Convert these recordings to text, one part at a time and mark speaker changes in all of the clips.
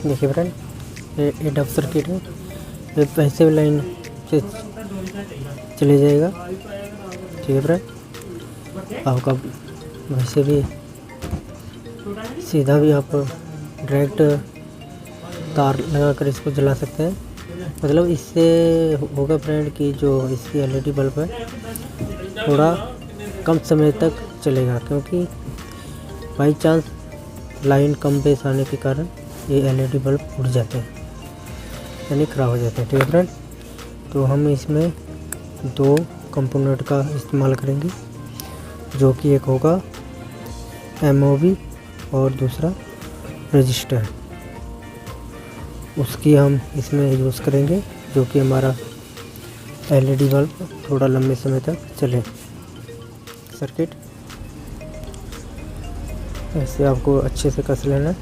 Speaker 1: देखिए फ्रेंड, ये dub circuit है, ये वैसे भी लाइन से चले जाएगा। ठीक है फ्रेंड, आपका वैसे भी सीधा भी आप डायरेक्ट तार लगा कर इसको जला सकते हैं। मतलब इससे होगा फ्रेंड कि जो इसकी एलईडी बल्ब है थोड़ा कम समय तक चलेगा, क्योंकि by chance line come base आने के कारण ये एलईडी बल्ब उड़ जाते हैं, यानी ख़राब हो जाते हैं। ठीक है फ्रेंड, तो हम इसमें 2 कंपोनेंट का इस्तेमाल करेंगे, जो कि एक होगा एमओवी और दूसरा रजिस्टर। उसकी हम इसमें यूज़ करेंगे, जो कि हमारा एलईडी बल्ब थोड़ा लंबे समय तक चले। सर्किट ऐसे आपको अच्छे से कस लेना है।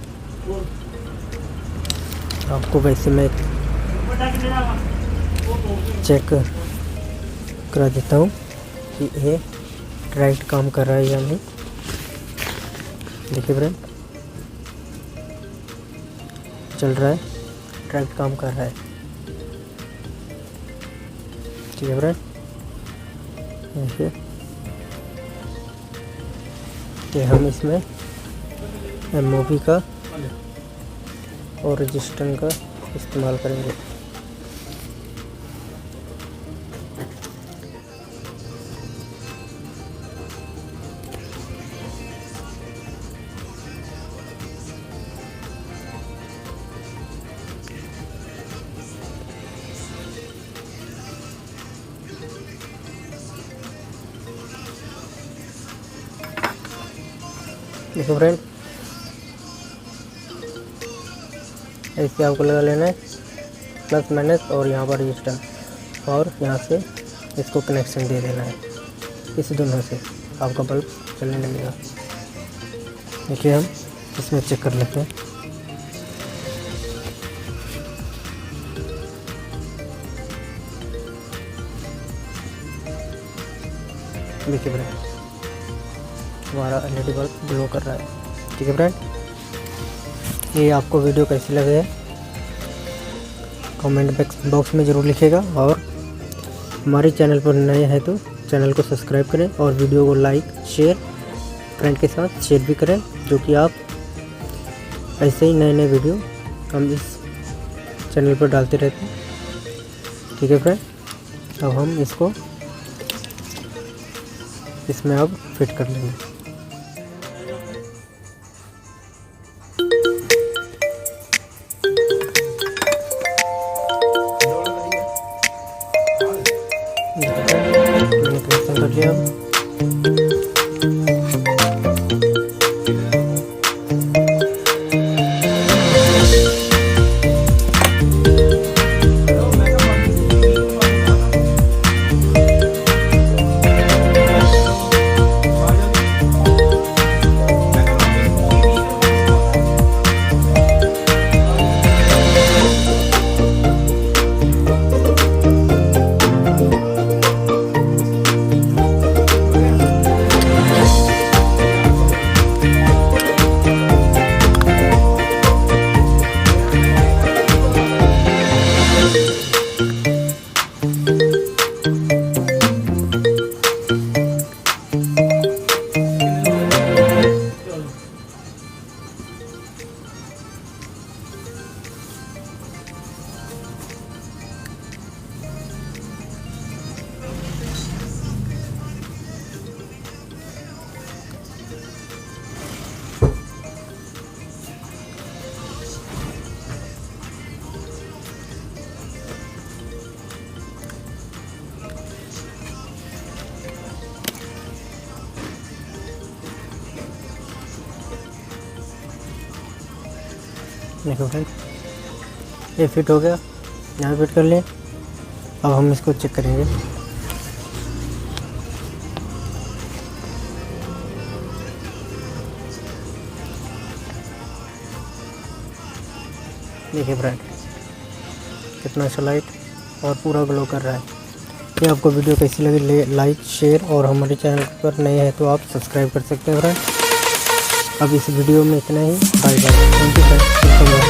Speaker 1: आपको वैसे मैं चेक करा देता हूँ कि ये डायरेक्ट काम कर रहा है या नहीं। देखिए फ्रेंड, चल रहा है, डायरेक्ट काम कर रहा है। ठीक है फ्रेंड, देखिए कि हम इसमें एमओवी का और रजिस्टर का इस्तेमाल करेंगे। देखो फ्रेंड, ऐसे आपको लगा लेना है प्लस माइनस, और यहाँ पर रजिस्टर, और यहाँ से इसको कनेक्शन दे देना है। इस दोनों से आपका बल्ब चलने लगेगा। देखिए हम इसमें चेक कर लेते हैं। देखिए फ्रेंड, हमारा एलईडी बल्ब ग्लो कर रहा है। ठीक है फ्रेंड, ये आपको वीडियो कैसी लगे है कमेंट बॉक्स में ज़रूर लिखिएगा, और हमारे चैनल पर नए हैं तो चैनल को सब्सक्राइब करें, और वीडियो को लाइक शेयर फ्रेंड के साथ शेयर भी करें, जो कि आप ऐसे ही नए नए वीडियो हम इस चैनल पर डालते रहते हैं। ठीक है फ्रेंड, अब हम इसको इसमें अब फिट कर लेंगे। मैंने कनेक्शन कर लिया। देखो फ्रेंड, ये फिट हो गया, यहाँ फिट कर लें। अब हम इसको चेक करेंगे। देखिए फ्रेंड, कितना अच्छा लाइट और पूरा ग्लो कर रहा है। ये आपको वीडियो कैसी लगी लाइक शेयर, और हमारे चैनल पर नए हैं तो आप सब्सक्राइब कर सकते हैं फ्रेंड। अब इस वीडियो में इतना ही। Bye bye, thank you friend.